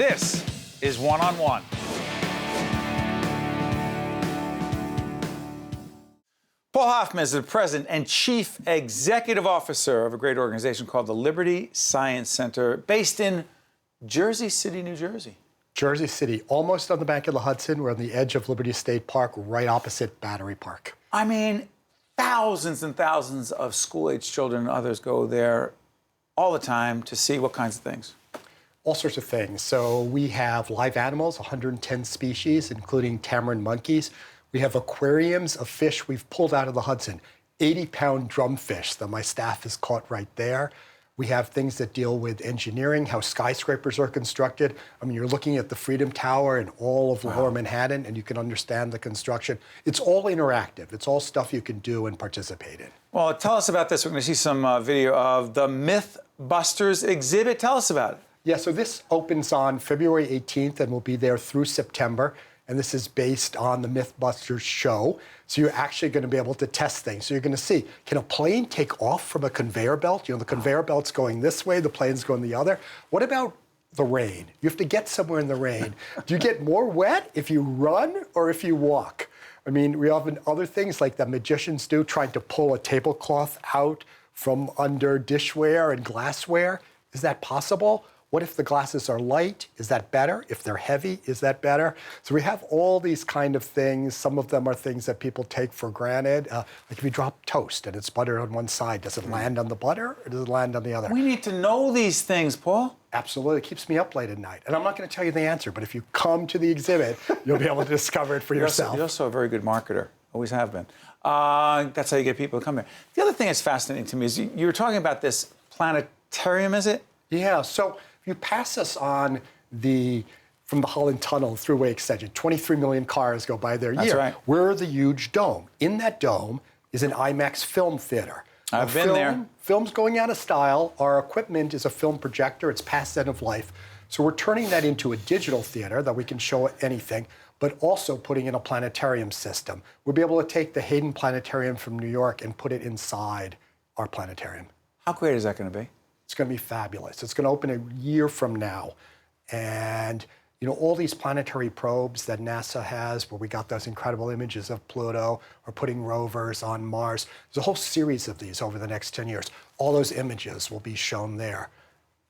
This is One on One. Paul Hoffman is the president and chief executive officer of a great organization called the Liberty Science Center, based in Jersey City, New Jersey. Jersey City, almost on the bank of the Hudson. We're on the edge of Liberty State Park, right opposite Battery Park. I mean, thousands and thousands of school-age children and others go there all the time to see what kinds of things? All sorts of things. So we have live animals, 110 species, including tamarin monkeys. We have aquariums of fish we've pulled out of the Hudson, 80-pound drumfish that my staff has caught right there. We have things that deal with engineering, how skyscrapers are constructed. I mean, you're looking at the Freedom Tower in all of lower Manhattan, and you can understand the construction. It's all interactive. It's all stuff you can do and participate in. Well, tell us about this. We're going to see some video of the MythBusters exhibit. Tell us about it. Yeah, so this opens on February 18th and will be there through September. And this is based on the MythBusters show. So you're actually going to be able to test things. So you're going to see, can a plane take off from a conveyor belt? You know, the conveyor belt's going this way, the plane's going the other. What about the rain? You have to get somewhere in the rain. Do you get more wet if you run or if you walk? I mean, we have other things like the magicians do, trying to pull a tablecloth out from under dishware and glassware. Is that possible? What if the glasses are light? Is that better? If they're heavy, is that better? So we have all these kind of things. Some of them are things that people take for granted. Like if you drop toast and it's buttered on one side, does it land on the butter or does it land on the other? We need to know these things, Paul. Absolutely. It keeps me up late at night. And I'm not going to tell you the answer, but if you come to the exhibit, you'll be able to discover it for yourself. You're also a very good marketer. Always have been. That's how you get people to come here. The other thing that's fascinating to me is you were talking about this planetarium, is it? Yeah. So if you pass us on from the Holland Tunnel throughway extension, 23 million cars go by there a year. That's right. We're the huge dome. In that dome is an Imax film theater. I've been there. Film's going out of style. Our equipment is a film projector. It's past end of life. So we're turning that into a digital theater that we can show anything, but also putting in a planetarium system. We'll be able to take the Hayden Planetarium from New York and put it inside our planetarium. How great is that going to be? It's going to be fabulous. It's going to open a year from now. And, you know, all these planetary probes that NASA has, where we got those incredible images of Pluto, or putting rovers on Mars. There's a whole series of these over the next 10 years. All those images will be shown there.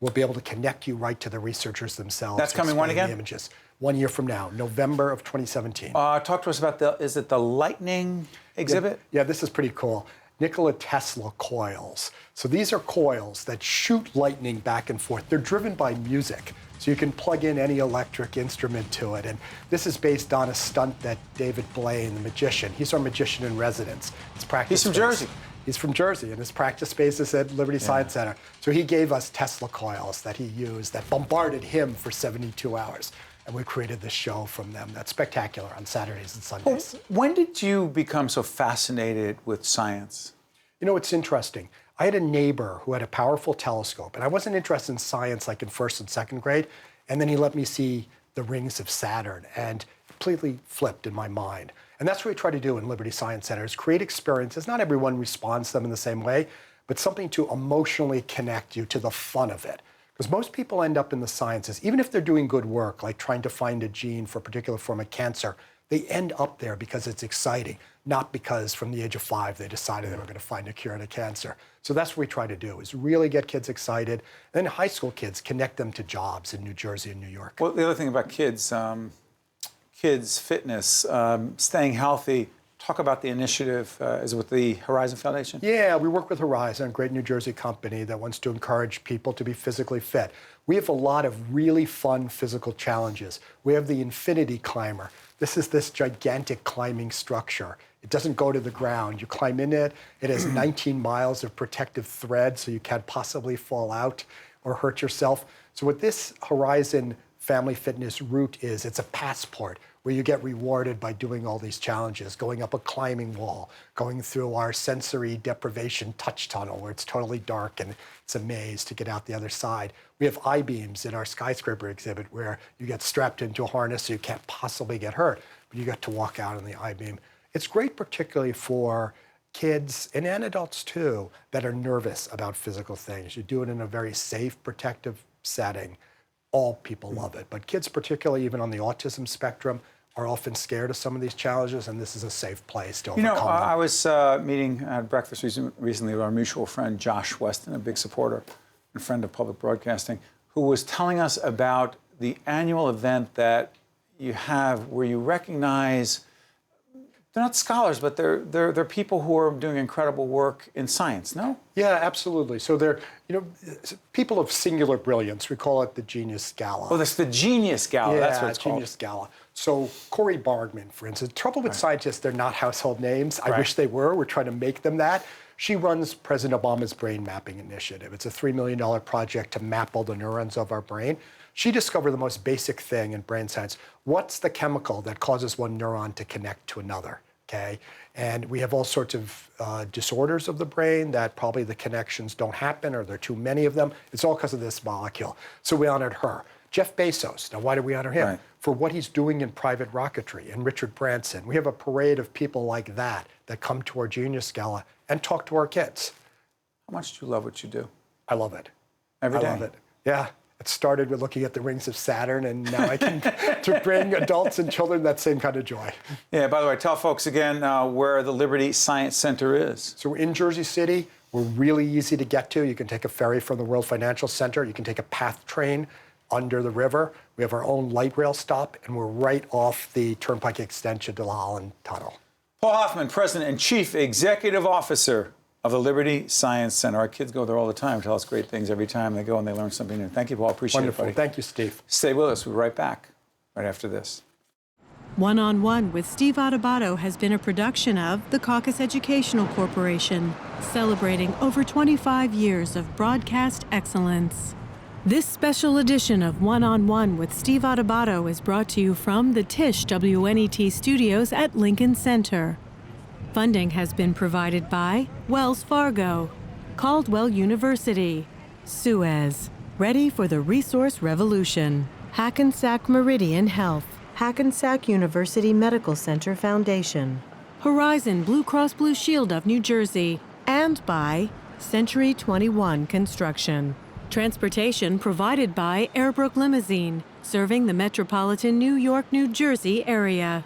We'll be able to connect you right to the researchers themselves. That's coming when again? The images. 1 year from now, November of 2017. Talk to us about is it the lightning exhibit? Yeah, this is pretty cool. Nikola Tesla coils. So these are coils that shoot lightning back and forth. They're driven by music, so you can plug in any electric instrument to it. And this is based on a stunt that David Blaine, the magician, he's our magician in residence. His practice He's from space. Jersey. He's from Jersey, and his practice space is at Liberty Science Center. So he gave us Tesla coils that he used that bombarded him for 72 hours. And we created this show from them. That's spectacular on Saturdays and Sundays. When did you become so fascinated with science? You know, it's interesting. I had a neighbor who had a powerful telescope, and I wasn't interested in science like in first and second grade. And then he let me see the rings of Saturn, and completely flipped in my mind. And that's what we try to do in Liberty Science Center, is create experiences. Not everyone responds to them in the same way, but something to emotionally connect you to the fun of it. Because most people end up in the sciences, even if they're doing good work, like trying to find a gene for a particular form of cancer, they end up there because it's exciting, not because from the age of 5 they decided they were going to find a cure to cancer. So that's what we try to do, is really get kids excited. Then high school kids, connect them to jobs in New Jersey and New York. Well, the other thing about kids, kids' fitness, staying healthy. Talk about the initiative. Is it with the Horizon Foundation? Yeah, we work with Horizon, a great New Jersey company that wants to encourage people to be physically fit. We have a lot of really fun physical challenges. We have the Infinity Climber. This is this gigantic climbing structure. It doesn't go to the ground. You climb in it. It has 19 miles of protective thread, so you can't possibly fall out or hurt yourself. So what this Horizon Family Fitness route is, it's a passport where you get rewarded by doing all these challenges, going up a climbing wall, going through our sensory deprivation touch tunnel where it's totally dark and it's a maze to get out the other side. We have I-beams in our skyscraper exhibit where you get strapped into a harness so you can't possibly get hurt, but you get to walk out on the I-beam. It's great particularly for kids and adults too that are nervous about physical things. You do it in a very safe, protective setting. all people love it. But kids, particularly even on the autism spectrum, are often scared of some of these challenges, and this is a safe place to overcome them. I was meeting at breakfast recently with our mutual friend, Josh Weston, a big supporter and friend of public broadcasting, who was telling us about the annual event that you have where you recognize, they're not scholars, but they're people who are doing incredible work in science, no? Yeah, absolutely. So they're, people of singular brilliance. We call it the Genius Gala. Oh, that's the Genius Gala. Yeah, That's what it's Genius Gala. So Corey Bargman, for instance. Trouble with scientists, they're not household names. I wish they were. We're trying to make them that. She runs President Obama's Brain Mapping Initiative. It's a $3 million project to map all the neurons of our brain. She discovered the most basic thing in brain science. What's the chemical that causes one neuron to connect to another? Okay, and we have all sorts of disorders of the brain that probably the connections don't happen or there are too many of them. It's all because of this molecule. So we honored her. Jeff Bezos, now why did we honor him? Right. For what he's doing in private rocketry, and Richard Branson. We have a parade of people like that come to our Genius Gala and talk to our kids. How much do you love what you do? I love it. Every day? I love it. Yeah. It started with looking at the rings of Saturn, and now I can to bring adults and children that same kind of joy. Yeah, by the way, tell folks again where the Liberty Science Center is. So we're in Jersey City. We're really easy to get to. You can take a ferry from the World Financial Center. You can take a PATH train under the river. We have our own light rail stop, and we're right off the Turnpike extension to the Holland Tunnel. Paul Hoffman, President and Chief Executive Officer of the Liberty Science Center. Our kids go there all the time, tell us great things every time they go and they learn something new. Thank you, Paul. Appreciate Wonderful. it, buddy. Thank you, Steve. Stay with us. We'll be right back right after this. One-on-One with Steve Adubato has been a production of the Caucus Educational Corporation, celebrating over 25 years of broadcast excellence. This special edition of One-on-One with Steve Adubato is brought to you from the Tisch WNET studios at Lincoln Center. Funding has been provided by Wells Fargo, Caldwell University, Suez, Ready for the Resource Revolution, Hackensack Meridian Health, Hackensack University Medical Center Foundation, Horizon Blue Cross Blue Shield of New Jersey, and by Century 21 Construction. Transportation provided by Airbrook Limousine, serving the metropolitan New York, New Jersey area.